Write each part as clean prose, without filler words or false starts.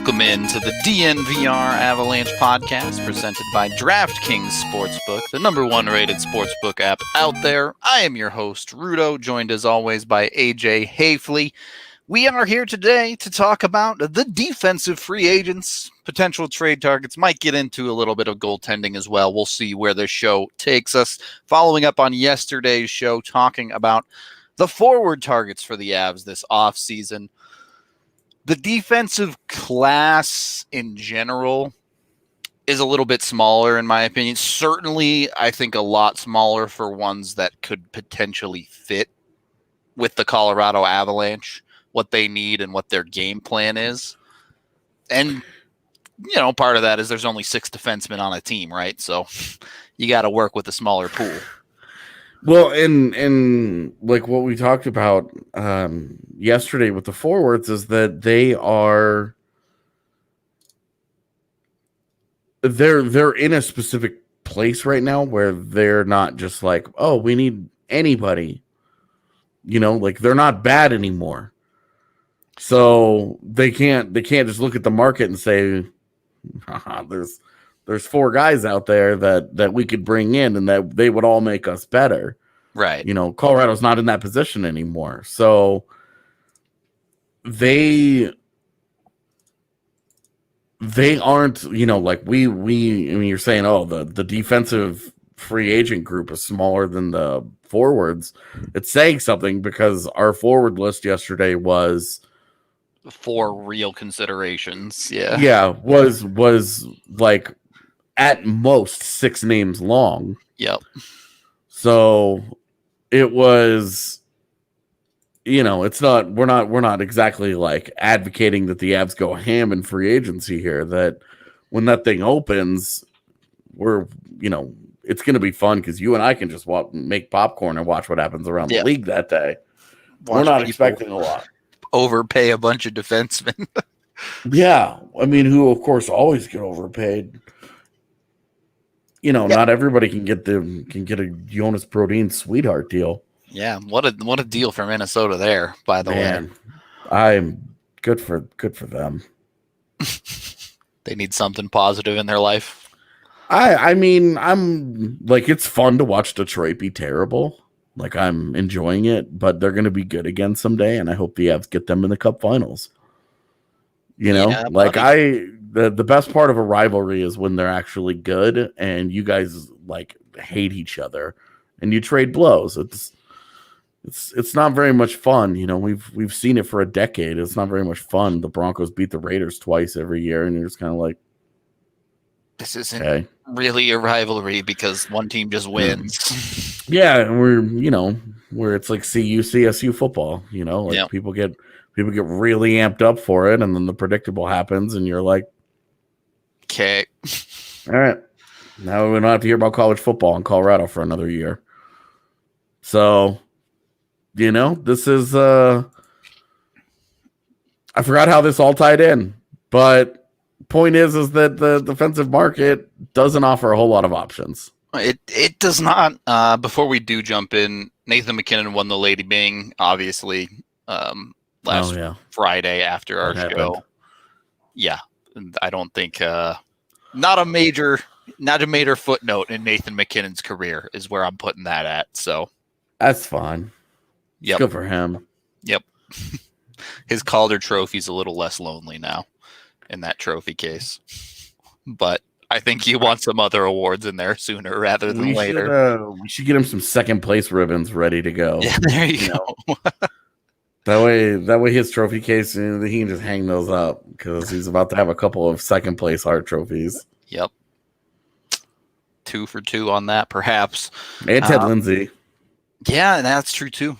Welcome in to the DNVR Avalanche Podcast, presented by DraftKings Sportsbook, the number one rated sportsbook app out there. I am your host, Rudo, joined as always by AJ Hafley. We are here today to talk about the defensive free agents, potential trade targets, might get into a little bit of goaltending as well. We'll see where this show takes us. Following up on yesterday's show, talking about the forward targets for the Avs this offseason. The defensive class in general is a little bit smaller, in my opinion. Certainly, I think a lot smaller for ones that could potentially fit with the Colorado Avalanche, what they need and what their game plan is. And, you know, part of that is there's only 6 defensemen on a team, right? So you got to work with a smaller pool. Well, and like what we talked about yesterday with the forwards is that they're in a specific place right now where they're not just like, oh, we need anybody. You know, like they're not bad anymore. So they can't just look at the market and say, there's 4 guys out there that we could bring in and that they would all make us better. Right. You know, Colorado's not in that position anymore. So they aren't, you know, like I mean, you're saying, oh, the defensive free agent group is smaller than the forwards. It's saying something because our forward list yesterday was 4 real considerations. Yeah. Yeah, was like at most 6 names long. Yep. So it was, you know, it's not, we're not exactly like advocating that the Avs go ham in free agency here, that when that thing opens, we're, you know, it's going to be fun because you and I can just make popcorn and watch what happens around the league that day. We're not expecting a lot. Overpay a bunch of defensemen. Yeah. I mean, who of course always get overpaid. You know, not everybody can get a Jonas Brodin sweetheart deal. Yeah, what a deal for Minnesota there, by the way. I'm good for them. They need something positive in their life. I mean, I'm like, it's fun to watch Detroit be terrible. Like, I'm enjoying it, but they're going to be good again someday, and I hope the Avs get them in the Cup Finals. You know, like the best part of a rivalry is when they're actually good and you guys like hate each other and you trade blows. It's not very much fun. You know, we've seen it for a decade. It's not very much fun. The Broncos beat the Raiders twice every year, and you're just kind of like, this isn't really a rivalry because one team just wins. Yeah, and where it's like CU CSU football. You know, like people get really amped up for it, and then the predictable happens, and you're like, okay, all right, now we don't have to hear about college football in Colorado for another year. So, you know, this is I forgot how this all tied in, but point is that the defensive market doesn't offer a whole lot of options. It does not. Before we do jump in, Nathan MacKinnon won the Lady Byng, obviously, last Friday after our show. Yeah, I don't think not a major footnote in Nathan MacKinnon's career is where I'm putting that at. So that's fine. Yep. Good for him. Yep. His Calder trophy's a little less lonely now in that trophy case, but I think you want some other awards in there sooner rather than later. We should get him some second place ribbons ready to go. Yeah, there you go. That way his trophy case, he can just hang those up because he's about to have a couple of second place Hart trophies. Yep. 2 for 2 on that, perhaps. And Ted Lindsay. Yeah, that's true too.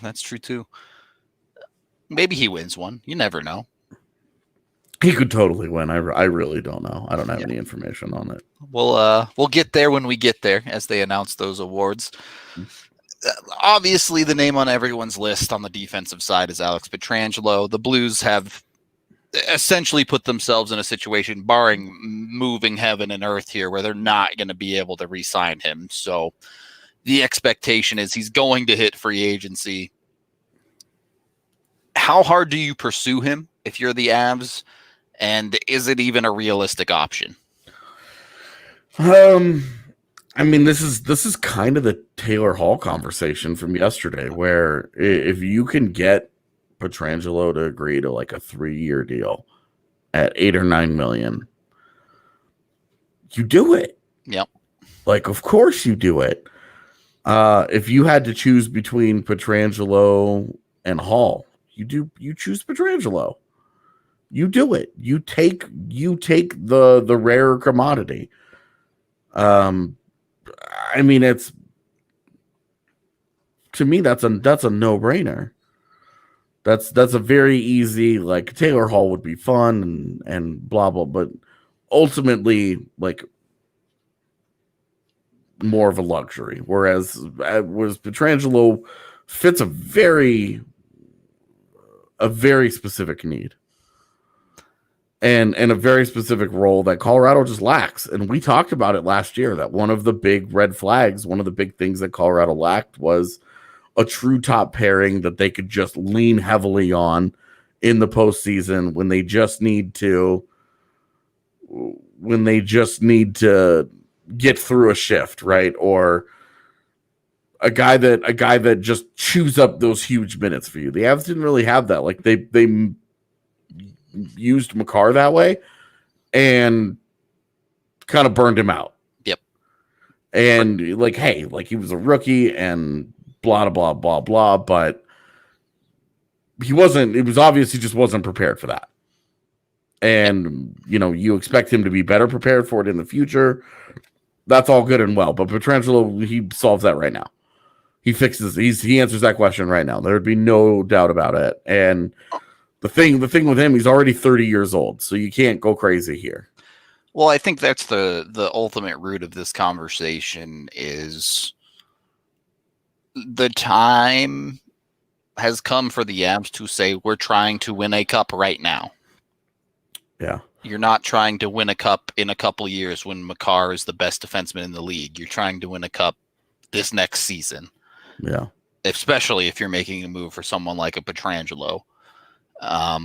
Maybe he wins one. You never know. He could totally win. I really don't know. I don't have any information on it. We'll get there when we get there as they announce those awards. Obviously, the name on everyone's list on the defensive side is Alex Pietrangelo. The Blues have essentially put themselves in a situation, barring moving heaven and earth here, where they're not going to be able to re-sign him. So the expectation is he's going to hit free agency. How hard do you pursue him if you're the Avs? And is it even a realistic option? I mean, this is kind of the Taylor Hall conversation from yesterday, where if you can get Pietrangelo to agree to like a 3-year deal at $8 or $9 million, you do it. Yep. Like, of course you do it. If you had to choose between Pietrangelo and Hall, you choose Pietrangelo. You do it. You take the rare commodity. I mean, it's, to me, that's a no-brainer. That's a very easy, like, Taylor Hall would be fun and blah blah, but ultimately, like, more of a luxury. Whereas Pietrangelo fits a very specific need. And a very specific role that Colorado just lacks. And we talked about it last year, that one of the big red flags, one of the big things that Colorado lacked was a true top pairing that they could just lean heavily on in the postseason when they just need to get through a shift, right? Or a guy that just chews up those huge minutes for you. The Avs didn't really have that. Like, they used Makar that way and kind of burned him out. Yep. And like, hey, like, he was a rookie and blah blah blah blah, but it was obvious he just wasn't prepared for that. And you expect him to be better prepared for it in the future. That's all good and well, but Pietrangelo, he solves that right now. He answers that question right now. There'd be no doubt about it. And the thing with him, he's already 30 years old, so you can't go crazy here. Well, I think that's the ultimate root of this conversation is the time has come for the Avs to say, we're trying to win a cup right now. Yeah. You're not trying to win a cup in a couple years when Makar is the best defenseman in the league. You're trying to win a cup this next season. Yeah. Especially if you're making a move for someone like a Pietrangelo. I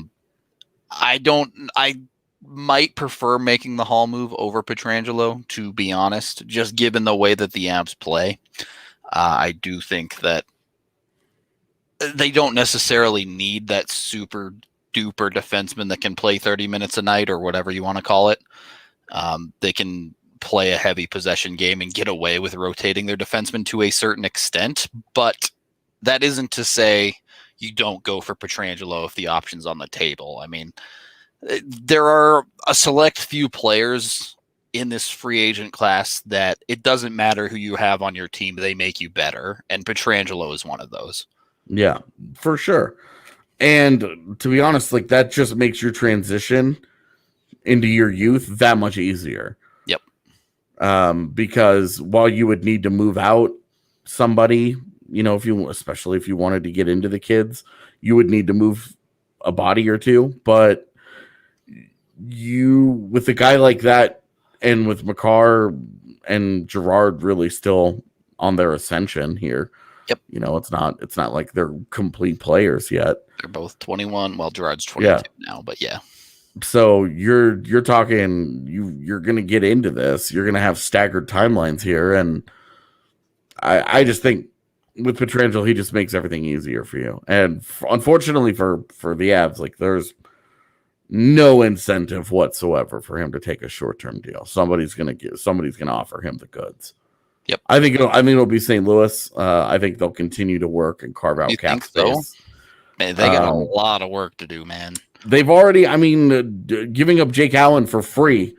might prefer making the Hall move over Pietrangelo, to be honest, just given the way that the Avs play. I do think that they don't necessarily need that super duper defenseman that can play 30 minutes a night or whatever you want to call it. They can play a heavy possession game and get away with rotating their defensemen to a certain extent, but that isn't to say you don't go for Pietrangelo if the option's on the table. I mean, there are a select few players in this free agent class that it doesn't matter who you have on your team, they make you better, and Pietrangelo is one of those. Yeah, for sure. And to be honest, like, that just makes your transition into your youth that much easier. Yep. Because while you would need to move out somebody, especially if you wanted to get into the kids, you would need to move a body or two. But with a guy like that, and with Makar and Gerard really still on their ascension here, yep. It's not like they're complete players yet. They're both 21. Well, Gerard's 22 now, but yeah. So you're talking, you're going to get into this. You're going to have staggered timelines here, and I just think with Pietrangelo, he just makes everything easier for you. And unfortunately for the Avs, like, there's no incentive whatsoever for him to take a short-term deal. Somebody's going to offer him the goods. Yep. I think it'll be St. Louis. I think they'll continue to work and carve out cap space. So? Man, they got a lot of work to do, man. They've already, giving up Jake Allen for free.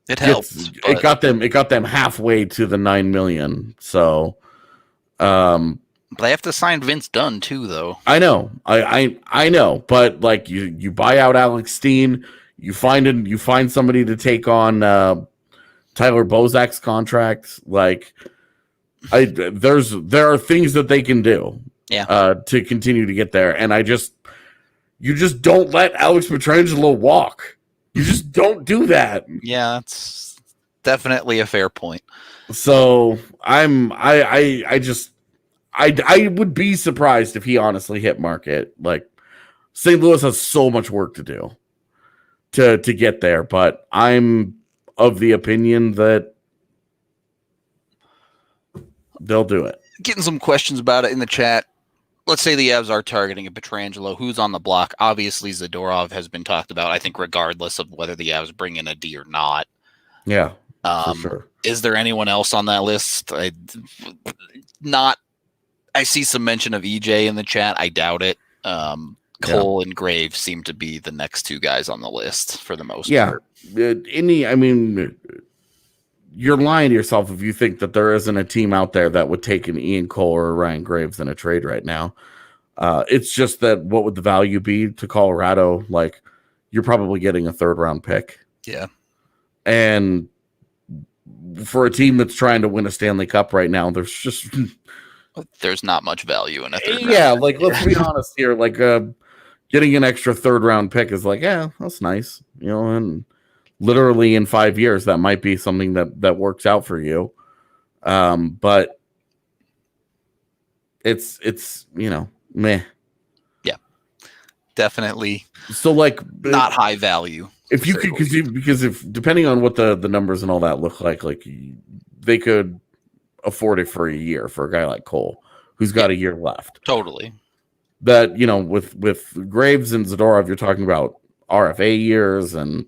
It helps. It got them halfway to the $9 million. So, they have to sign Vince Dunn too, though. I know, I know, but like, you buy out Alex Steen, you find somebody to take on Tyler Bozak's contract. Like, there are things that they can do, to continue to get there, and you just don't let Alex Pietrangelo walk. You just don't do that. Yeah, that's definitely a fair point. So I would be surprised if he honestly hit market. Like, St. Louis has so much work to do. to get there. But I'm of the opinion that they'll do it. Getting some questions about it in the chat. Let's say the Avs are targeting a Pietrangelo. Who's on the block? Obviously, Zadorov has been talked about, I think, regardless of whether the Avs bring in a D or not. Yeah, for sure. Is there anyone else on that list? I see some mention of EJ in the chat. I doubt it. Cole and Graves seem to be the next two guys on the list for the most part. You're lying to yourself if you think that there isn't a team out there that would take an Ian Cole or a Ryan Graves in a trade right now. It's just that what would the value be to Colorado? Like, you're probably getting a 3rd round pick. Yeah. And for a team that's trying to win a Stanley Cup right now, there's not much value in it. Yeah, like, let's be honest here. Like, getting an extra 3rd round pick is like, yeah, that's nice. And literally in 5 years, that might be something that works out for you. But it's meh. Yeah, definitely. So, like, not high value. If you could, because if depending on what the numbers and all that look like they could afford it for a year for a guy like Cole, who's got a year left. Totally. That, with Graves and Zadorov, you're talking about RFA years and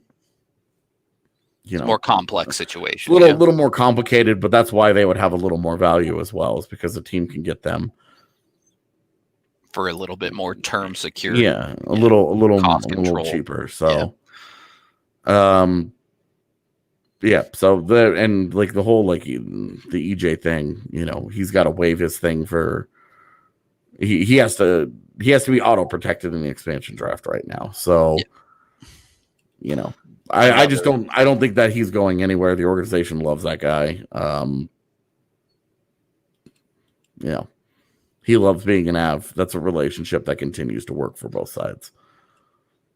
more complex situation. A little more complicated, but that's why they would have a little more value as well, is because the team can get them for a little bit more term security. Yeah, a little cheaper. So, so the whole the EJ thing, he's got to waive his thing for he has to be auto protected in the expansion draft right now. So, I just don't think that he's going anywhere. The organization loves that guy. He loves being an Av. That's a relationship that continues to work for both sides.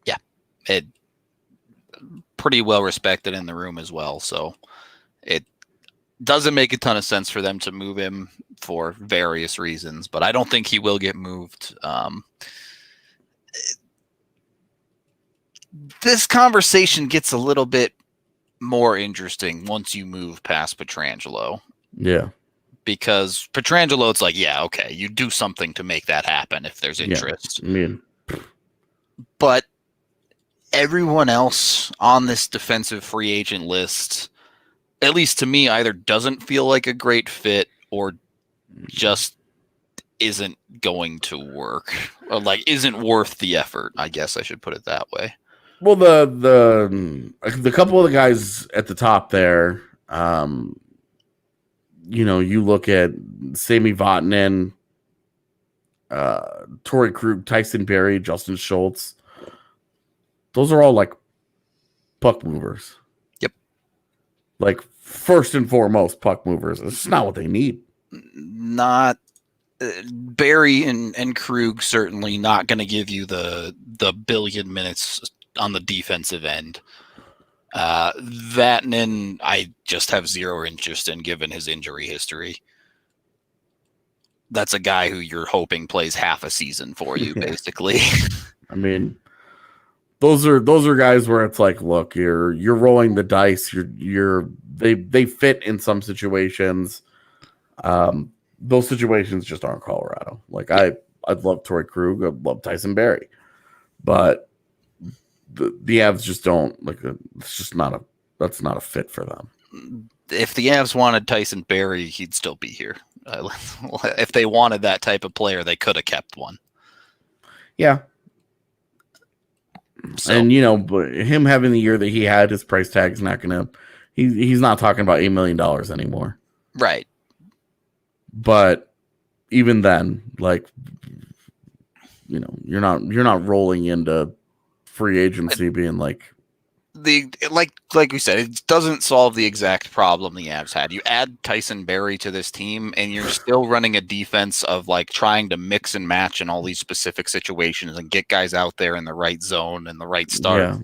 Yeah, it pretty well respected in the room as well. So it doesn't make a ton of sense for them to move him for various reasons, but I don't think he will get moved. This conversation gets a little bit more interesting once you move past Pietrangelo. Yeah. Because Pietrangelo, it's like, yeah, okay, you do something to make that happen if there's interest. Yeah. But everyone else on this defensive free agent list, at least to me, either doesn't feel like a great fit or just isn't going to work, or isn't worth the effort. I guess I should put it that way. Well, the couple of the guys at the top there, you look at Sami Vatanen, Torrey Krug, Tyson Barrie, Justin Schultz. Those are all puck movers. Yep. First and foremost, puck movers. It's not what they need. Not Barrie and Krug certainly not going to give you the billion minutes on the defensive end. Vatanen, I just have zero interest in, given his injury history. That's a guy who you're hoping plays half a season for you, basically. I mean, those are guys where it's like, look, you're rolling the dice. They fit in some situations. Those situations just aren't Colorado. I'd love Torrey Krug, I'd love Tyson Barrie, but the Avs just don't it's just that's not a fit for them. If the Avs wanted Tyson Barrie, he'd still be here. If they wanted that type of player, they could have kept one. Yeah. So. And but him having the year that he had, his price tag's not gonna. He's not talking about $8 million anymore. Right. But even then, you're not rolling into free agency being like we said, it doesn't solve the exact problem the Avs had. You add Tyson Barrie to this team and you're still running a defense of trying to mix and match in all these specific situations and get guys out there in the right zone and the right start. Yeah.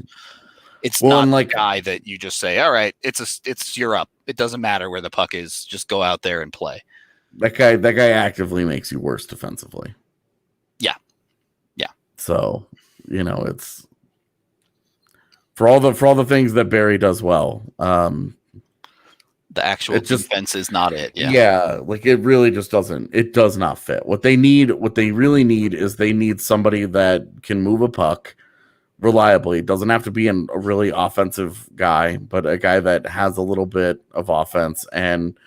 It's not the guy that you just say, all right, it's you're up. It doesn't matter where the puck is, just go out there and play. That guy actively makes you worse defensively. Yeah. Yeah. So, it's for all the things that Barry does well. The actual defense is not it. Yeah, like it really just doesn't. It does not fit. What they really need is they need somebody that can move a puck reliably. It doesn't have to be a really offensive guy, but a guy that has a little bit of offense and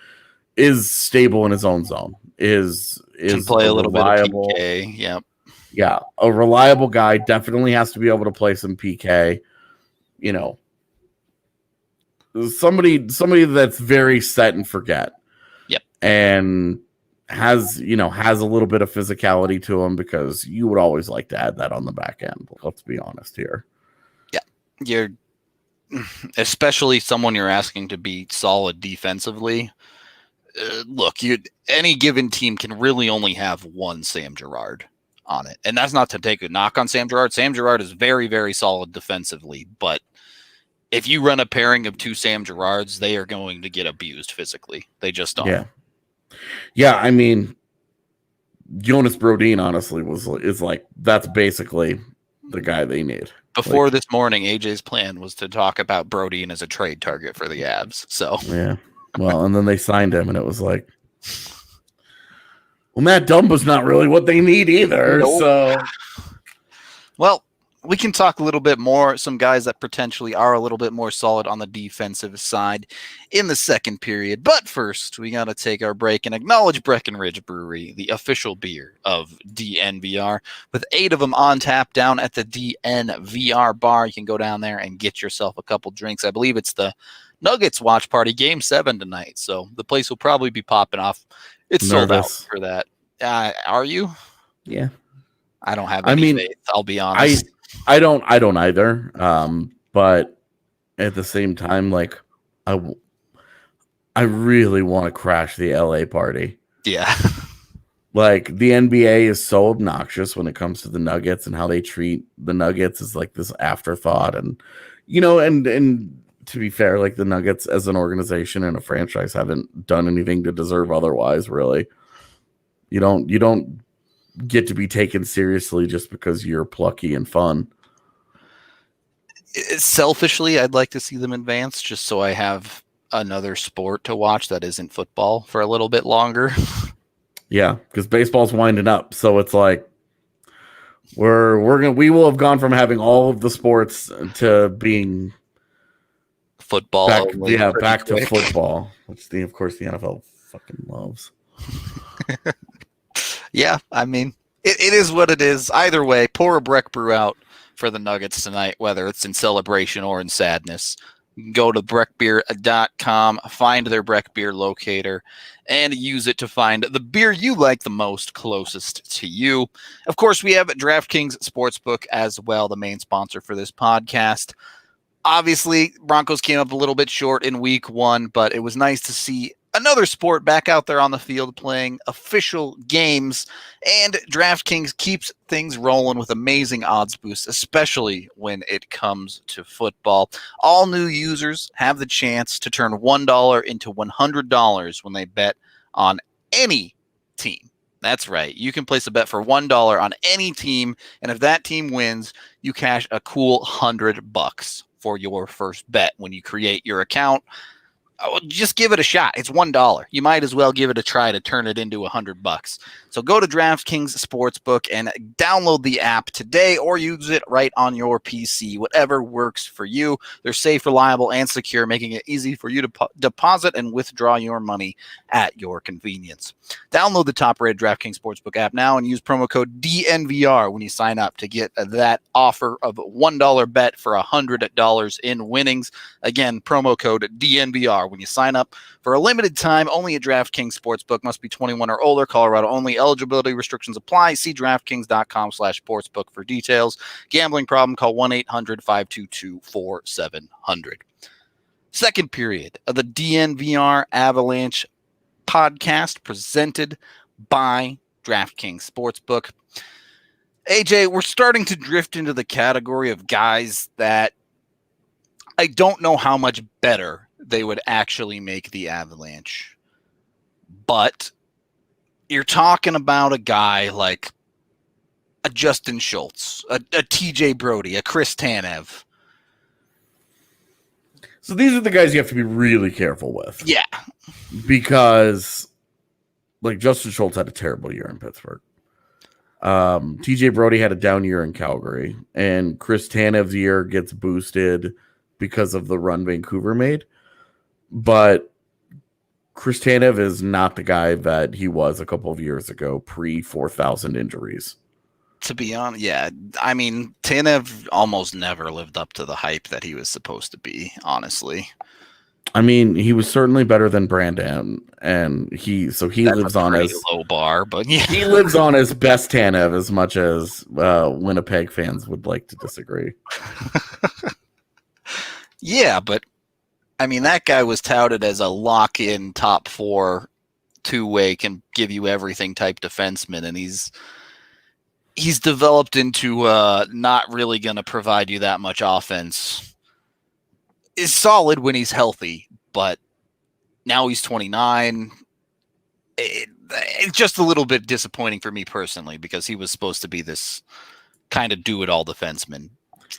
is stable in his own zone. Can play a little reliable, bit of PK. Yep. Yeah, a reliable guy definitely has to be able to play some PK. You know, somebody that's very set and forget. Yep. And has a little bit of physicality to him, because you would always like to add that on the back end. Let's be honest here. Yeah. You're especially someone you're asking to be solid defensively. Look, any given team can really only have one Sam Girard on it. And that's not to take a knock on Sam Girard. Sam Girard is very, very solid defensively, but if you run a pairing of two Sam Girards, they are going to get abused physically. They just don't. Yeah. I mean, Jonas Brodin honestly is like, that's basically the guy they need. Before this morning, AJ's plan was to talk about Brodin as a trade target for the Avs. So yeah. Well, and then they signed him, and it was like, well, Matt Dumba's not really what they need either. Nope. So, well, we can talk a little bit more. Some guys that potentially are a little bit more solid on the defensive side in the second period. But first, we got to take our break and acknowledge Breckenridge Brewery, the official beer of DNVR, with 8 of them on tap down at the DNVR bar. You can go down there and get yourself a couple drinks. I believe it's the Nuggets watch party, Game 7 tonight. So the place will probably be popping off. It's sold out for that. Are you? Yeah. I don't have any faith, I'll be honest. I don't either. But at the same time, like I really want to crash the LA party. Yeah. Like the NBA is so obnoxious when it comes to the Nuggets, and how they treat the Nuggets is like this afterthought. And, and to be fair, like the Nuggets as an organization and a franchise haven't done anything to deserve otherwise, really. You don't get to be taken seriously just because you're plucky and fun. Selfishly, I'd like to see them advance just so I have another sport to watch that isn't football for a little bit longer. Yeah, because baseball's winding up, so it's like we will have gone from having all of the sports to being football. Back to football, which of course the NFL fucking loves. Yeah, I mean, it is what it is. Either way, pour a Breck Brew out for the Nuggets tonight, whether it's in celebration or in sadness. Go to breckbeer.com, find their Breck Beer locator, and use it to find the beer you like the most closest to you. Of course, we have DraftKings Sportsbook as well, the main sponsor for this podcast. Obviously, Broncos came up a little bit short in week 1, but it was nice to see another sport back out there on the field playing official games, and DraftKings keeps things rolling with amazing odds boosts, especially when it comes to football. All new users have the chance to turn $1 into $100 when they bet on any team. That's right. You can place a bet for $1 on any team, and if that team wins, you cash a cool $100 for your first bet when you create your account. Just give it a shot. It's $1. You might as well give it a try to turn it into $100. So go to DraftKings Sportsbook and download the app today, or use it right on your PC, whatever works for you. They're safe, reliable, and secure, making it easy for you to deposit and withdraw your money at your convenience. Download the top-rated DraftKings Sportsbook app now and use promo code DNVR when you sign up to get that offer of $1 bet for $100 in winnings. Again, promo code DNVR when you sign up for a limited time only at DraftKings Sportsbook. Must be 21 or older. Colorado only. Eligibility restrictions apply. See DraftKings.com/sportsbook for details. Gambling problem? Call 1-800-522-4700. Second period of the DNVR Avalanche Podcast, presented by DraftKings Sportsbook. AJ, we're starting to drift into the category of guys that I don't know how much better they would actually make the Avalanche. But you're talking about a guy like a Justin Schultz, a TJ Brody, a Chris Tanev. So these are the guys you have to be really careful with. Yeah. Because, like, Justin Schultz had a terrible year in Pittsburgh. TJ Brody had a down year in Calgary. And Chris Tanev's year gets boosted because of the run Vancouver made. But Chris Tanev is not the guy that he was a couple of years ago, pre-4,000 injuries. To be honest, yeah. I mean, Tanev almost never lived up to the hype that he was supposed to be, honestly. I mean, he was certainly better than Brandon, and That's lives on his low bar, but yeah. He lives on his best Tanev, as much as Winnipeg fans would like to disagree. Yeah, but I mean, that guy was touted as a lock-in top 4 two-way, can give you everything type defenseman, and he's developed into not really going to provide you that much offense. Is solid when he's healthy, but now he's 29. It's just a little bit disappointing for me personally, because he was supposed to be this kind of do-it-all defenseman.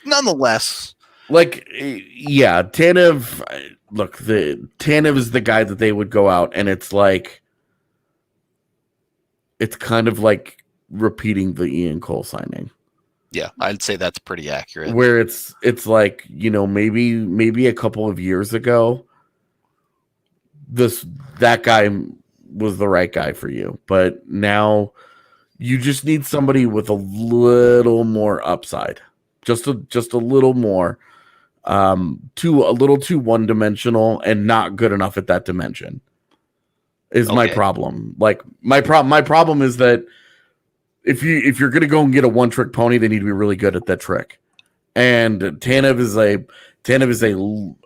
Nonetheless, like, yeah, Tanev. Look, Tanev is the guy that they would go out, and it's kind of like repeating the Ian Cole signing. Yeah, I'd say that's pretty accurate. Where it's like, you know, maybe a couple of years ago, that guy was the right guy for you, but now you just need somebody with a little more upside, just a little more, a little too one-dimensional and not good enough at that dimension. Is my problem. Like my problem is that if you're gonna go and get a one-trick pony, they need to be really good at that trick. And Tanev is a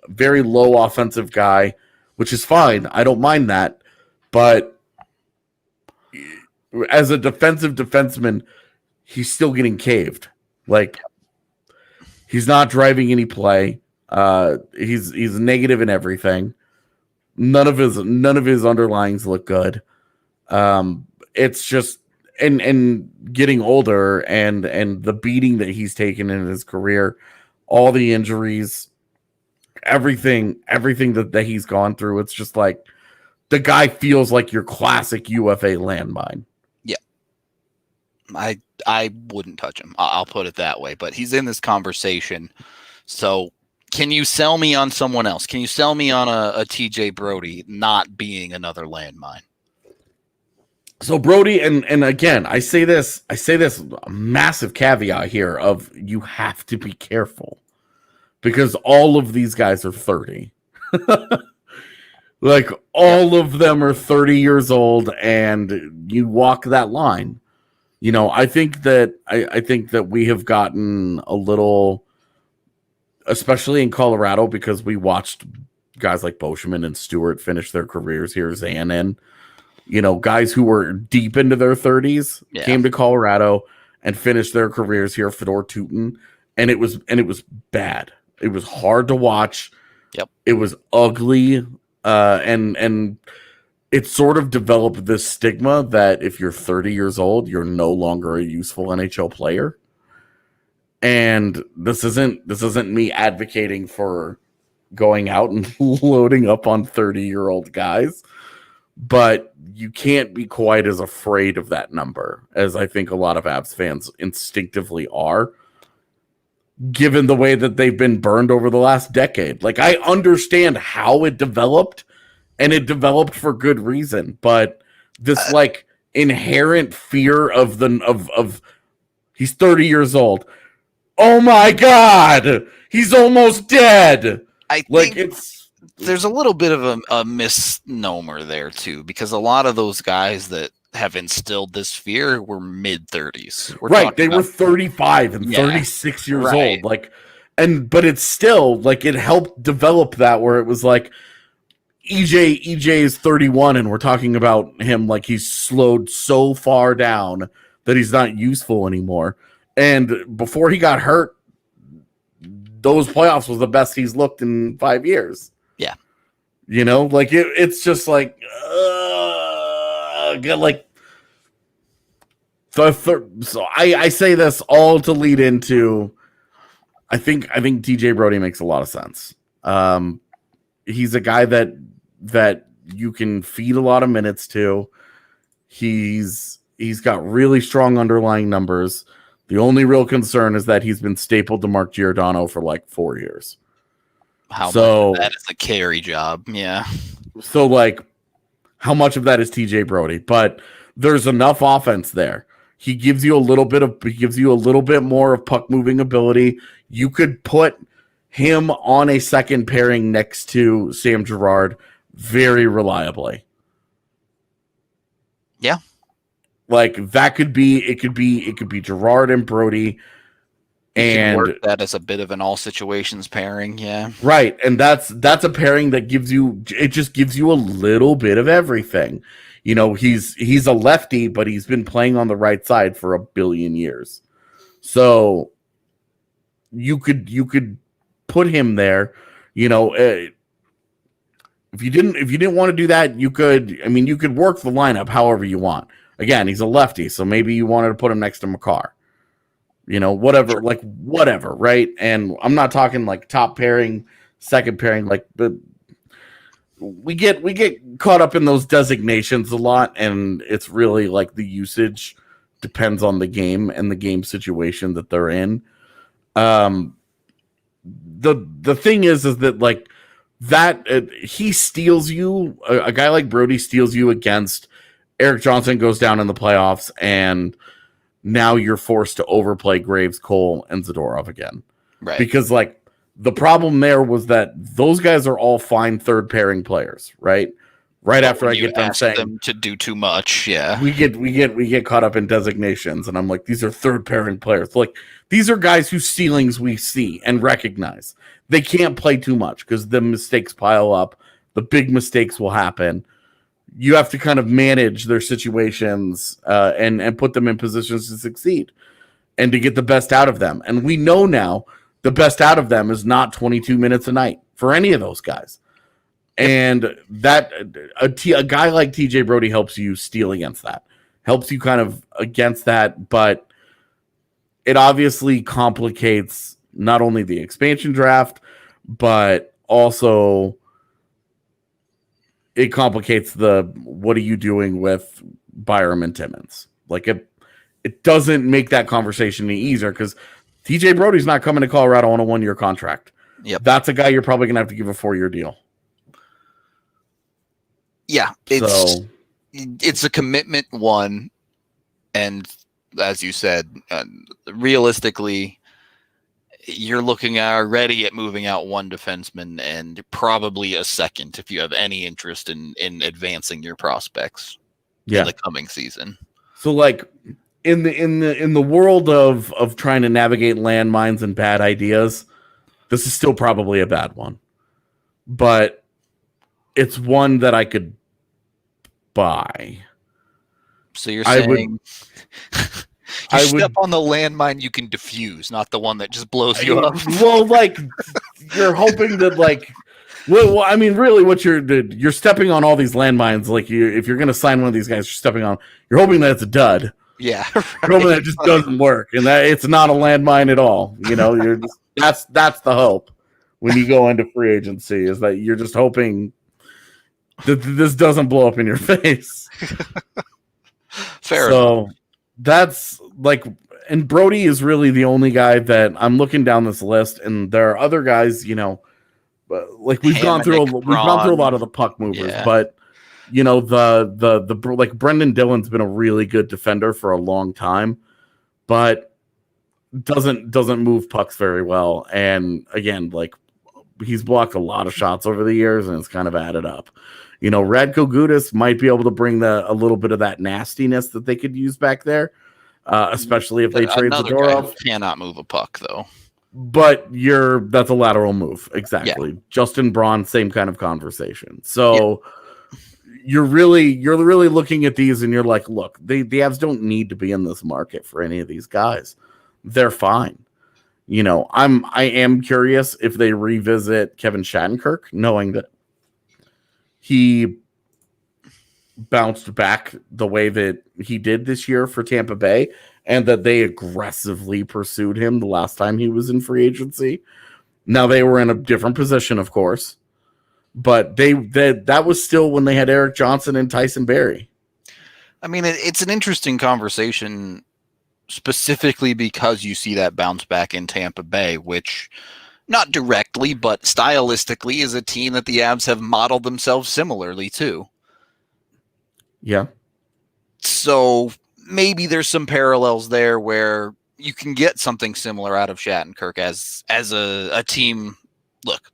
very low offensive guy, which is fine. I don't mind that, but as a defensive defenseman, he's still getting caved. Like, he's not driving any play. He's negative in everything. None of his underlyings look good. It's just and getting older and the beating that he's taken in his career, all the injuries, everything that he's gone through. It's just like the guy feels like your classic UFA landmine. Yeah, I wouldn't touch him. I'll put it that way. But he's in this conversation, so. Can you sell me on someone else? Can you sell me on a TJ Brody not being another landmine? So Brody, and again, I say this massive caveat here of you have to be careful, because all of these guys are 30. Like, all of them are 30 years old, and you walk that line. You know, I think that we have gotten a little, especially in Colorado, because we watched guys like Boschman and Stewart finish their careers here, Zanin, you know, guys who were deep into their 30s came to Colorado and finished their careers here, Fedor Tutin, and it was bad. It was hard to watch. Yep. It was ugly, and it sort of developed this stigma that if you're 30 years old, you're no longer a useful NHL player. And this isn't me advocating for going out and loading up on 30-year-old guys, but you can't be quite as afraid of that number as I think a lot of Avs fans instinctively are, given the way that they've been burned over the last decade. Like, I understand how it developed, and it developed for good reason, but this like inherent fear of he's 30 years old. Oh my God, he's almost dead. I think there's a little bit of a misnomer there too, because a lot of those guys that have instilled this fear were mid-30s. Right, they were 35 and 36 years old. Like, but it's still like it helped develop that, where it was like EJ is 31, and we're talking about him like he's slowed so far down that he's not useful anymore. And before he got hurt, those playoffs was the best he's looked in 5 years. Yeah. You know, like it's just like, like, so I say this all to lead into, I think TJ Brody makes a lot of sense. He's a guy that you can feed a lot of minutes to. He's got really strong underlying numbers. The only real concern is that he's been stapled to Mark Giordano for like 4 years. How much of that is a carry job? Yeah. So like, how much of that is TJ Brody? But there's enough offense there. He gives you a little bit more of puck moving ability. You could put him on a second pairing next to Sam Girard very reliably. Yeah. Like it could be Girard and Brody. And work that as a bit of an all situations pairing, yeah. Right. And that's a pairing that gives you a little bit of everything. You know, he's a lefty, but he's been playing on the right side for a billion years. So you could put him there, you know, if you didn't want to do that, you could work the lineup however you want. Again, he's a lefty, so maybe you wanted to put him next to McCarr. You know, whatever, right? And I'm not talking like top pairing, second pairing, but we get caught up in those designations a lot, and it's really like the usage depends on the game and the game situation that they're in. The thing is that like that he steals you. A guy like Brody steals you against Eric Johnson goes down in the playoffs, and now you're forced to overplay Graves, Cole, and Zadorov again. Right. Because, like, the problem there was that those guys are all fine third pairing players, right? Right after I get done saying them to do too much, yeah. We get caught up in designations, and I'm like, these are third pairing players. Like, these are guys whose ceilings we see and recognize. They can't play too much because the mistakes pile up. The big mistakes will happen. You have to kind of manage their situations and put them in positions to succeed and to get the best out of them. And we know now the best out of them is not 22 minutes a night for any of those guys. And that a guy like TJ Brody helps you steal against that, helps you kind of against that. But it obviously complicates not only the expansion draft, but also it complicates the what are you doing with Byram and Timmins? Like it doesn't make that conversation any easier because TJ Brody's not coming to Colorado on a 1-year contract. Yep. That's a guy you're probably gonna have to give a 4-year deal. Yeah, it's a commitment one, and as you said, realistically, you're looking already at moving out one defenseman and probably a second if you have any interest in advancing your prospects in the coming season. So like in the world of trying to navigate landmines and bad ideas, this is still probably a bad one. But it's one that I could buy. So you're saying you step on the landmine you can defuse, not the one that just blows you up. Well, like you're hoping that, like, well, I mean, really, what you're stepping on all these landmines. Like, if you're going to sign one of these guys, you're stepping on. You're hoping that it's a dud. Yeah, right. You're hoping that it just doesn't work, and that it's not a landmine at all. You know, you're just that's the hope when you go into free agency is that you're just hoping that this doesn't blow up in your face. Fair enough. That's like, and Brody is really the only guy that I'm looking down this list, and there are other guys, you know, like we've gone through a lot of the puck movers, but you know, the like Brendan Dillon's been a really good defender for a long time, but doesn't move pucks very well, and again, like he's blocked a lot of shots over the years, and it's kind of added up. You know, Radko Gudas might be able to bring a little bit of that nastiness that they could use back there, especially if they trade Zadorov. Cannot move a puck though. But that's a lateral move, exactly. Yeah. Justin Braun, same kind of conversation. So you're really looking at these, and you're like, look, the Avs don't need to be in this market for any of these guys. They're fine. You know, I am curious if they revisit Kevin Shattenkirk, knowing that he bounced back the way that he did this year for Tampa Bay, and that they aggressively pursued him the last time he was in free agency. Now they were in a different position, of course, but that was still when they had Eric Johnson and Tyson Barrie. I mean, it's an interesting conversation specifically because you see that bounce back in Tampa Bay, which not directly, but stylistically is a team that the Avs have modeled themselves similarly to. Yeah. So maybe there's some parallels there where you can get something similar out of Shattenkirk as a team. Look,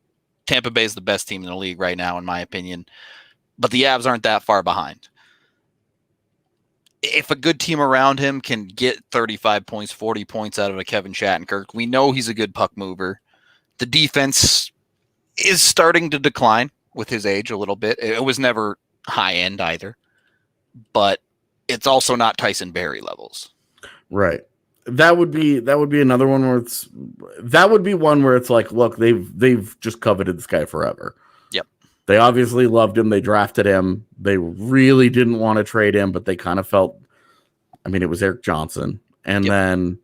Tampa Bay is the best team in the league right now, in my opinion, but the Avs aren't that far behind. If a good team around him can get 35 points, 40 points out of a Kevin Shattenkirk, we know he's a good puck mover. The defense is starting to decline with his age a little bit. It was never high end either, but it's also not Tyson Barrie levels. Right. That would be another one where it's like, look, they've just coveted this guy forever. Yep. They obviously loved him. They drafted him. They really didn't want to trade him, but they kind of felt, I mean, it was Eric Johnson. And then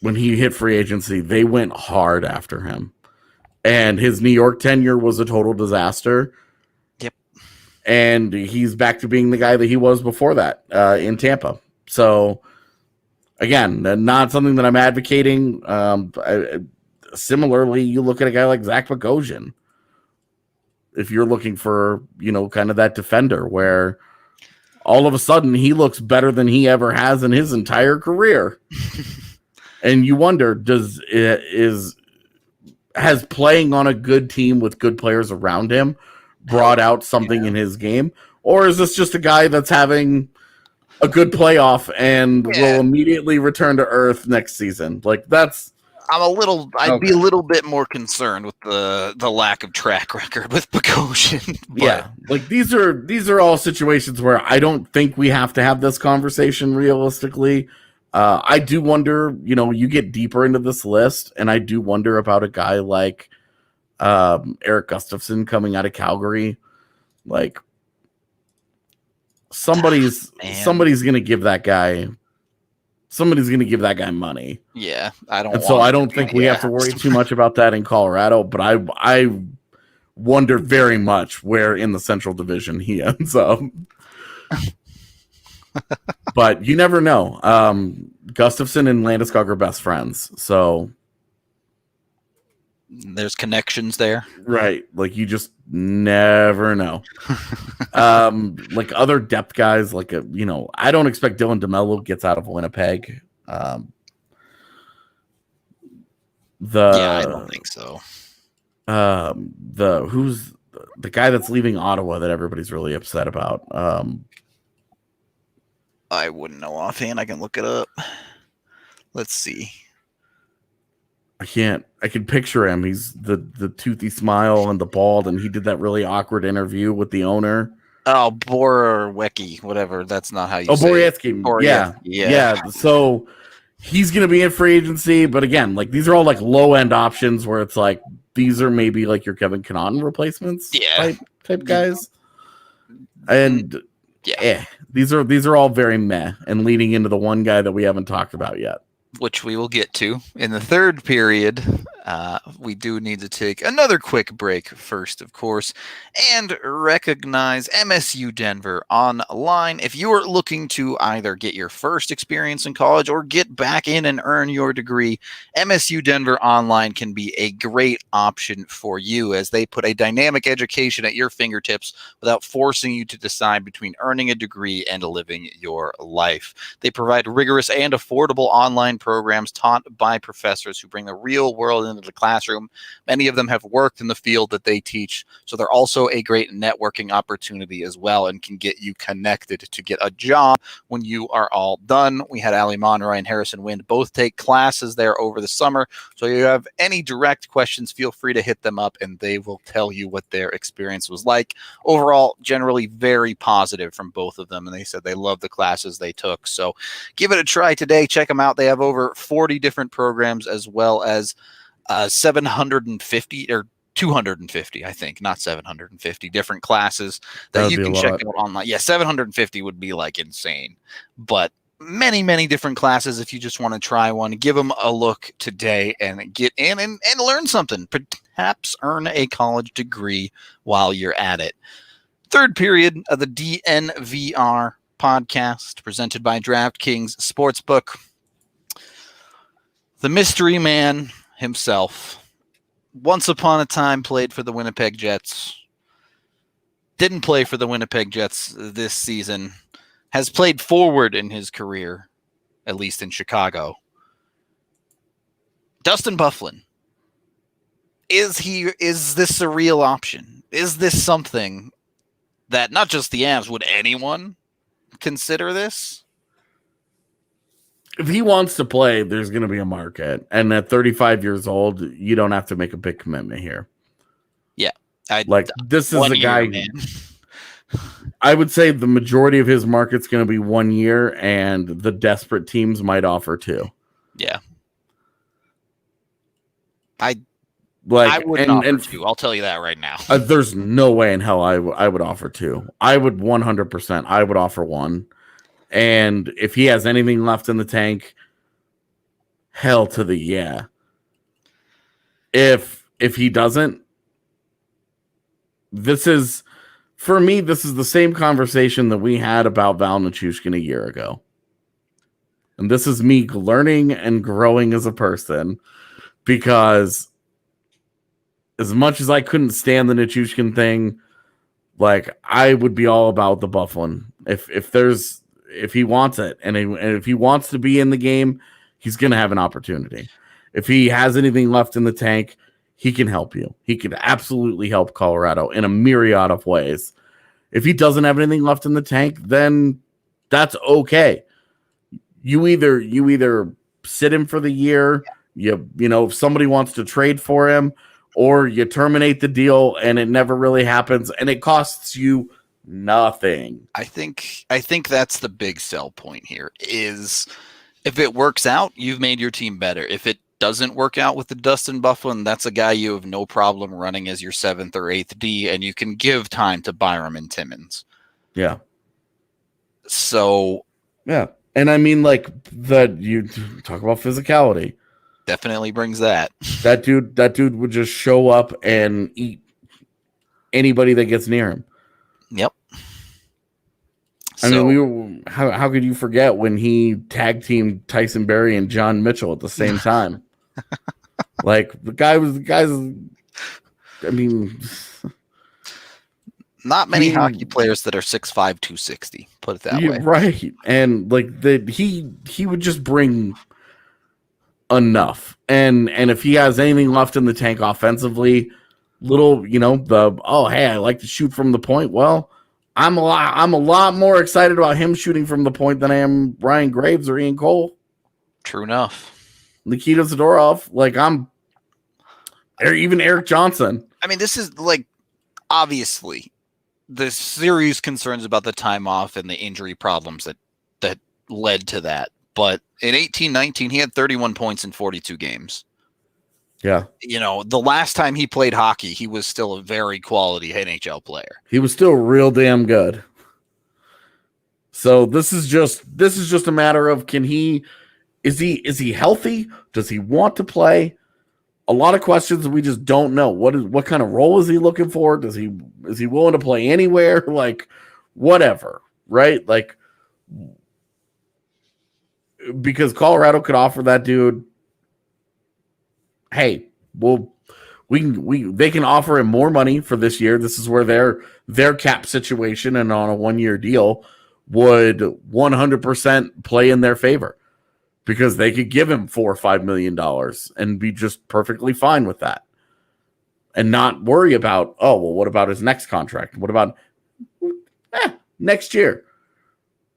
when he hit free agency, they went hard after him. And his New York tenure was a total disaster. Yep. And he's back to being the guy that he was before that in Tampa. So, again, not something that I'm advocating. Similarly, you look at a guy like Zach Bogosian. If you're looking for, kind of that defender where all of a sudden he looks better than he ever has in his entire career. And you wonder, has playing on a good team with good players around him brought out something in his game? Or is this just a guy that's having a good playoff and will immediately return to earth next season? Like, I'd be a little bit more concerned with the lack of track record with Bogosian. Yeah, like these are all situations where I don't think we have to have this conversation realistically. I do wonder, you get deeper into this list, and I do wonder about a guy like Eric Gustafson coming out of Calgary. Like, somebody's gonna give that guy. Somebody's going to give that guy money. Yeah, I don't think we have to worry too much about that in Colorado, but I wonder very much where in the Central Division he ends up. But you never know. Gustafson and Landeskog are best friends, so there's connections there. Right. Like, you just never know. Like other depth guys, like, I don't expect Dylan DeMello gets out of Winnipeg. I don't think so. Who's the guy that's leaving Ottawa that everybody's really upset about? I wouldn't know offhand. I can look it up. Let's see. I can picture him. He's the toothy smile and the bald, and he did that really awkward interview with the owner. Oh, Borowiecki, whatever. That's not how you say Borowiecki. it. Yeah. So he's going to be in free agency, but again, like, these are all like low end options where it's like, these are maybe like your Kevin Connaughton replacements type guys. And these are all very meh, and leading into the one guy that we haven't talked about yet, which we will get to in the third period. We do need to take another quick break first, of course, and recognize MSU Denver Online. If you are looking to either get your first experience in college or get back in and earn your degree, MSU Denver Online can be a great option for you, as they put a dynamic education at your fingertips without forcing you to decide between earning a degree and living your life. They provide rigorous and affordable online programs taught by professors who bring the real world into the classroom. Many of them have worked in the field that they teach, so they're also a great networking opportunity as well, and can get you connected to get a job when you are all done. We had Ali Monroy and Harrison Wind both take classes there over the summer, so if you have any direct questions, feel free to hit them up and they will tell you what their experience was like. Overall, generally very positive from both of them, and they said they loved the classes they took. So give it a try today. Check them out. They have over 40 different programs, as well as 750 or 250, I think, not 750 different classes that you can check out online. Yeah, 750 would be like insane, but many, many different classes. If you just want to try one, give them a look today and get in and learn something. perhaps earn a college degree while you're at it. Third period of the DNVR podcast presented by DraftKings Sportsbook. The mystery man himself, once upon a time played for the Winnipeg Jets, didn't play for the Winnipeg Jets this season, has played forward in his career, at least in Chicago. Dustin Byfuglien. Is this a real option? Is this something that not just the Avs, would anyone consider this? If he wants to play, there's going to be a market. And at 35 years old, you don't have to make a big commitment here. Yeah. This is a guy. Man. I would say the majority of his market's going to be 1 year, and the desperate teams might offer 2. Yeah. I would offer 2. I'll tell you that right now. There's no way in hell I would offer 2. I would 100%. I would offer 1. And if he has anything left in the tank, hell to the yeah. If he doesn't, this is the same conversation that we had about Val Nichushkin a year ago. And this is me learning and growing as a person, because as much as I couldn't stand the Nichushkin thing, like, I would be all about the Byfuglien. If he wants it, and if he wants to be in the game, he's going to have an opportunity. If he has anything left in the tank, he can help you. He can absolutely help Colorado in a myriad of ways. If he doesn't have anything left in the tank, then that's okay. You either sit him for the year, you know, if somebody wants to trade for him, or you terminate the deal and it never really happens and it costs you nothing. I think that's the big sell point here, is if it works out, you've made your team better. If it doesn't work out with the Dustin Byfuglien, that's a guy you have no problem running as your 7th or 8th D, and you can give time to Byram and Timmins. Yeah. So. Yeah. And I mean, like, you talk about physicality. Definitely brings that. That dude would just show up and eat anybody that gets near him. Yep. I mean, how could you forget when he tag teamed Tyson Berry and John Mitchell at the same time? Like, the guy's. I mean, not many hockey players that are 6'5", 260. Put it that way, right? And like he would just bring enough, and if he has anything left in the tank offensively, I like to shoot from the point. Well, I'm a lot more excited about him shooting from the point than I am Ryan Graves or Ian Cole. True enough. Nikita Zadorov, or even Eric Johnson. I mean, this is like, obviously, the serious concerns about the time off and the injury problems that led to that. But in 18-19, he had 31 points in 42 games. Yeah. You know, the last time he played hockey, he was still a very quality NHL player. He was still real damn good. So this is just a matter of, is he healthy? Does he want to play? A lot of questions we just don't know. What kind of role is he looking for? Is he willing to play anywhere? Like, whatever, right? Like, because Colorado could offer that dude, hey, well, they can offer him more money for this year. This is where their cap situation and on a 1-year deal would 100% play in their favor, because they could give him $4 or $5 million and be just perfectly fine with that, and not worry about, what about his next contract? What about next year?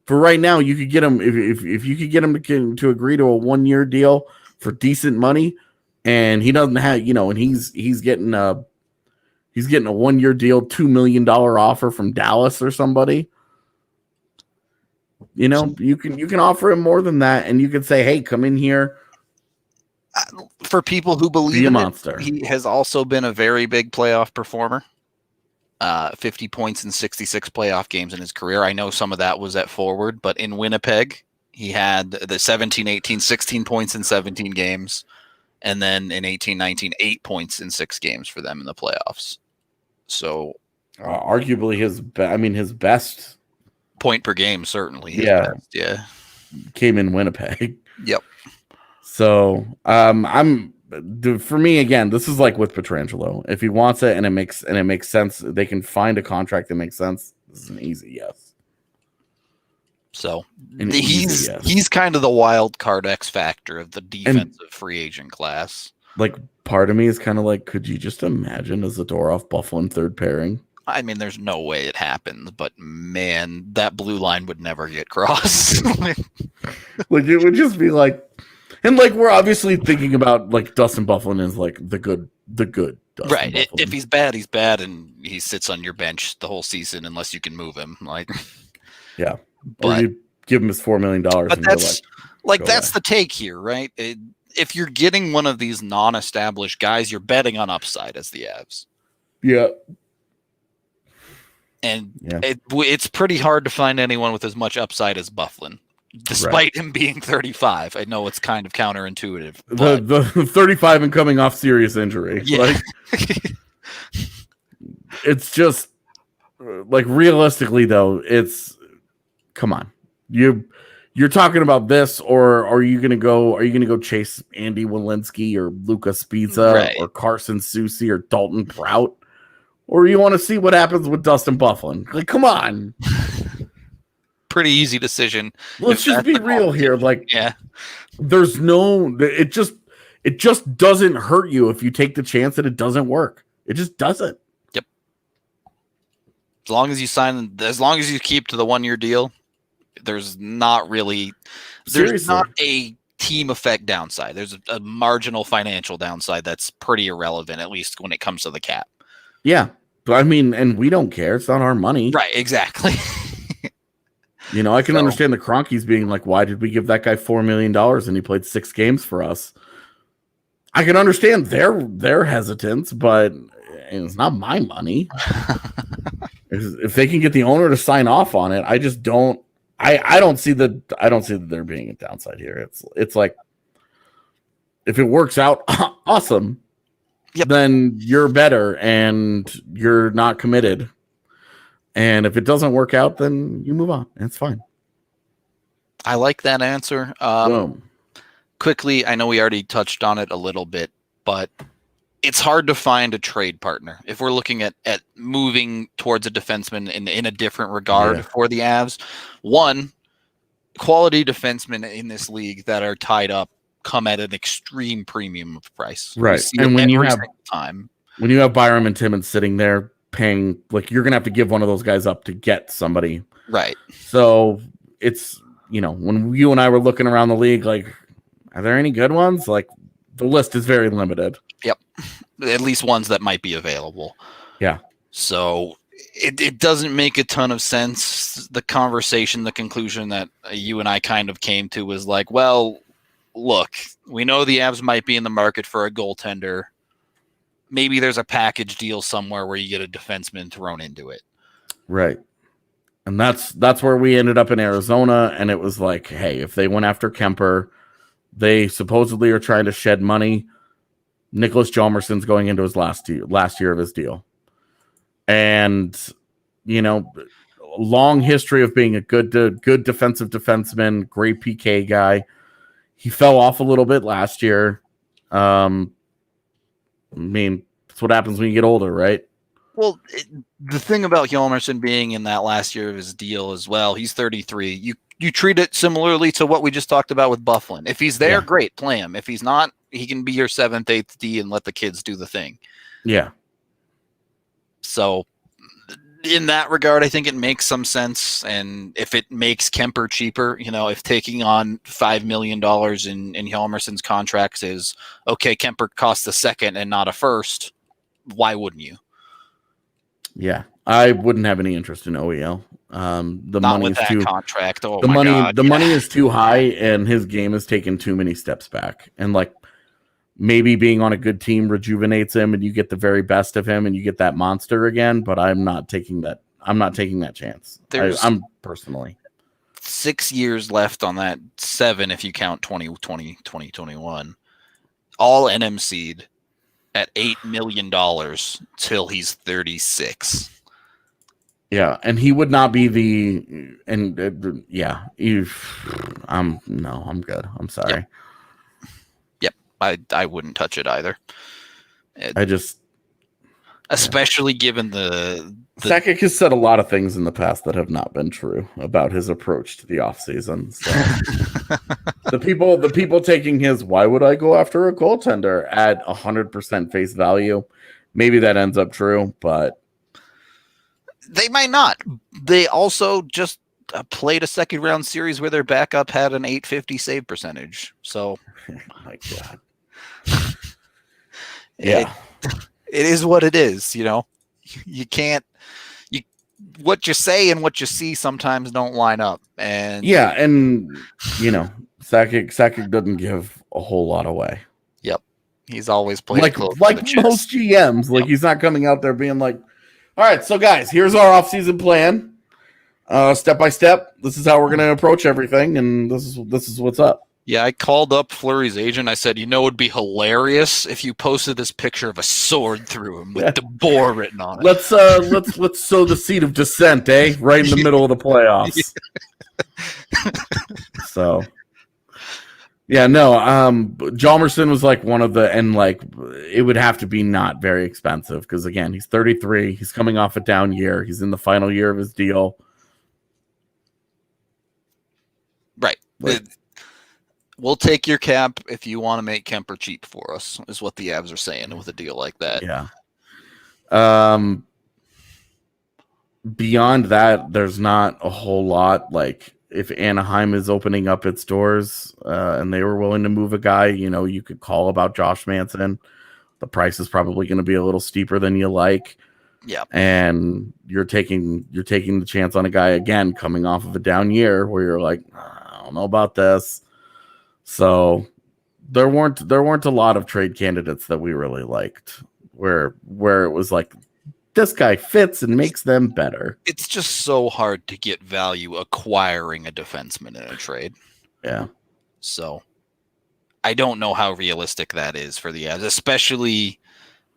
For right now, you could get him if you could get him to agree to a 1-year deal for decent money, and he doesn't have, and he's getting a 1-year deal, $2 million offer from Dallas or somebody. You can offer him more than that, and you can say, hey, come in here. For people who believe in monster. He has also been a very big playoff performer. 50 points in 66 playoff games in his career. I know some of that was at forward, but in Winnipeg, he had the 17-18, 16 points in 17 games. And then in 18-19, 8 points in 6 games for them in the playoffs. So arguably his best point per game, certainly his best. Yeah. Came in Winnipeg. Yep. So for me, again, this is like with Pietrangelo. If he wants it and it makes sense, they can find a contract that makes sense. This is an easy yes. So he's kind of the wild card X factor of the defensive free agent class. Like, part of me is kind of like, could you just imagine a Zadorov Bufflin third pairing? I mean, there's no way it happens, but man, that blue line would never get crossed. Like, it would just be like, and like, we're obviously thinking about like Dustin Bufflin is like the good Dustin right. Bufflin. If he's bad, he's bad, and he sits on your bench the whole season unless you can move him. Like, yeah, or you give him his $4 million. But that's that's the take here, right? If you're getting one of these non-established guys, you're betting on upside as the Avs. Yeah. And it's pretty hard to find anyone with as much upside as Bufflin, despite him being 35. I know it's kind of counterintuitive. But the 35 and coming off serious injury. Yeah. Like, it's just like, realistically though, come on. You're talking about this, or are you gonna go chase Andy Walensky or Luka Spezza or Carson Soucy or Dalton Prout? Or you want to see what happens with Dustin Bufflin? Like, come on. Pretty easy decision. Let's just be real here. Like, yeah, there's no. It just doesn't hurt you if you take the chance that it doesn't work. It just doesn't. Yep. As long as you keep to the 1-year deal, there's not a team effect downside. There's a marginal financial downside that's pretty irrelevant, at least when it comes to the cap. Yeah. But I mean, and we don't care. It's not our money. Right, exactly. I can understand the Cronkies being like, why did we give that guy $4 million and he played 6 games for us? I can understand their hesitance, but it's not my money. If they can get the owner to sign off on it, I just don't. I don't see that there being a downside here. It's like, if it works out, awesome. Yep. Then you're better and you're not committed. And if it doesn't work out, then you move on. It's fine. I like that answer. Quickly, I know we already touched on it a little bit, but it's hard to find a trade partner. If we're looking at moving towards a defenseman in a different regard for the Avs, one, quality defensemen in this league that are tied up come at an extreme premium of price. Right. And when you have Byram and Timmins sitting there paying, like, you're going to have to give one of those guys up to get somebody. Right. So it's, when you and I were looking around the league, like, are there any good ones? Like, the list is very limited. Yep. At least ones that might be available. Yeah. So it doesn't make a ton of sense. The conclusion that you and I kind of came to was like, well, look, we know the Avs might be in the market for a goaltender. Maybe there's a package deal somewhere where you get a defenseman thrown into it. Right. And that's where we ended up in Arizona. And it was like, hey, if they went after Kemper, they supposedly are trying to shed money. Nicholas Hjalmarsson's going into his last year of his deal. And, long history of being a good defensive defenseman, great PK guy. He fell off a little bit last year. I mean, that's what happens when you get older, right? Well, the thing about Hjalmarsson being in that last year of his deal as well, he's 33. You treat it similarly to what we just talked about with Bufflin. If he's there, great, play him. If he's not, he can be your 7th, 8th D and let the kids do the thing. Yeah. So in that regard, I think it makes some sense. And if it makes Kemper cheaper, if taking on $5 million in Hjalmarsson's contracts is, okay, Kemper costs a second and not a first, why wouldn't you? Yeah, I wouldn't have any interest in OEL. The not money with is that too contract. Oh, the money is too high, and his game has taken too many steps back. And like, maybe being on a good team rejuvenates him, and you get the very best of him, and you get that monster again. But I'm not taking that. I'm not taking that chance. I'm personally 6 years left on that 7 if you count 2020, 2021. all NMC'd at $8 million till he's 36. Yeah, and he would not be I'm good. I'm sorry. Yep. I wouldn't touch it either. Especially given the Sakic has said a lot of things in the past that have not been true about his approach to the offseason. So the people taking his "why would I go after a goaltender" at 100% face value, maybe that ends up true, but they might not. They also just played a second round series where their backup had an .850 save percentage. So, my God, yeah, it is what it is. You know, you can't. What you say and what you see sometimes don't line up. And Sakic doesn't give a whole lot away. Yep, he's always played like most GMs. Like he's not coming out there being like, "All right, so guys, here's our offseason plan. Step by step, this is how we're going to approach everything, and this is what's up." Yeah, I called up Fleury's agent. I said, it'd be hilarious if you posted this picture of a sword through him with DeBoer written on it. Let's sow the seed of dissent, right in the middle of the playoffs. So, yeah, no. Hjalmarsson was like one of the, and like it would have to be not very expensive because again, he's 33. He's coming off a down year. He's in the final year of his deal. Right. We'll take your cap if you want to make Kemper cheap for us, is what the Avs are saying with a deal like that. Yeah. Beyond that, there's not a whole lot. Like if Anaheim is opening up its doors and they were willing to move a guy, you could call about Josh Manson. The price is probably going to be a little steeper than you like. Yeah. And you're taking the chance on a guy again coming off of a down year where you're like, I don't know about this. So there weren't a lot of trade candidates that we really liked where it was like this guy fits and makes them better. It's just so hard to get value acquiring a defenseman in a trade. Yeah. So I don't know how realistic that is for the Avs, especially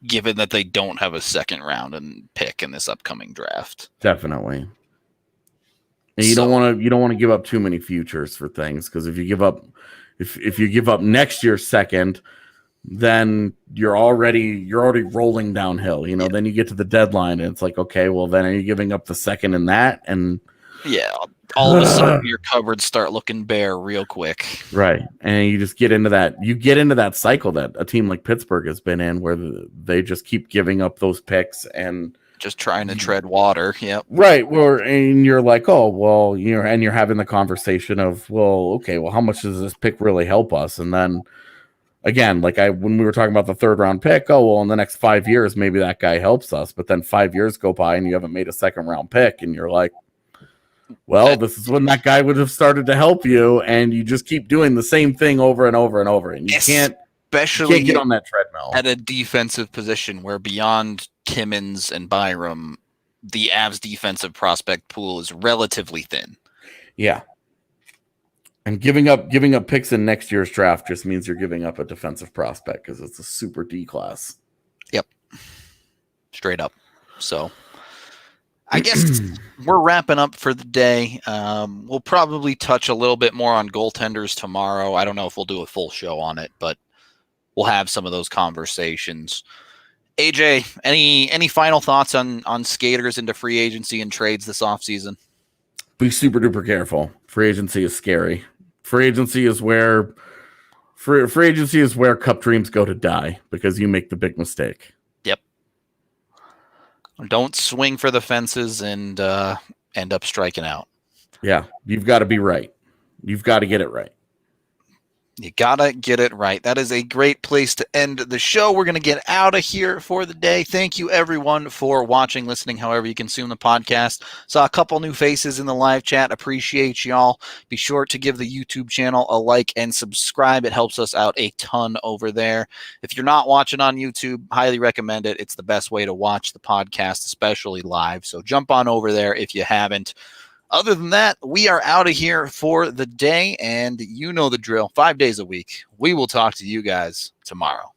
given that they don't have a second round and pick in this upcoming draft. Definitely. And you don't want to give up too many futures for things because if you give up next year's second, then you're already rolling downhill. Then you get to the deadline and it's like, okay, well then are you giving up the second in that? And yeah, all of a sudden your cupboards start looking bare real quick. Right. And you just get into that. You get into that cycle that a team like Pittsburgh has been in where they just keep giving up those picks and just trying to tread water. Yep. Right. And you're like, oh, well, and you're having the conversation of, well, okay, well, how much does this pick really help us? And then again, when we were talking about the third round pick, oh, well, in the next 5 years, maybe that guy helps us. But then 5 years go by and you haven't made a second round pick. And you're like, well, this is when that guy would have started to help you. And you just keep doing the same thing over and over and over. And you can't get on that treadmill at a defensive position where beyond Timmins and Byram, the Avs defensive prospect pool is relatively thin. Yeah. And giving up picks in next year's draft just means you're giving up a defensive prospect because it's a super D class. Yep. Straight up. So I guess we're wrapping up for the day. We'll probably touch a little bit more on goaltenders tomorrow. I don't know if we'll do a full show on it, but we'll have some of those conversations. AJ, any final thoughts on skaters into free agency and trades this offseason? Be super duper careful. Free agency is scary. Free agency is where cup dreams go to die because you make the big mistake. Yep. Don't swing for the fences and end up striking out. Yeah, you've got to be right. You've got to get it right. You gotta get it right. That is a great place to end the show. We're going to get out of here for the day. Thank you, everyone, for watching, listening, however you consume the podcast. Saw a couple new faces in the live chat. Appreciate y'all. Be sure to give the YouTube channel a like and subscribe. It helps us out a ton over there. If you're not watching on YouTube, highly recommend it. It's the best way to watch the podcast, especially live. So jump on over there if you haven't. Other than that, we are out of here for the day, and you know the drill. 5 days a week. We will talk to you guys tomorrow.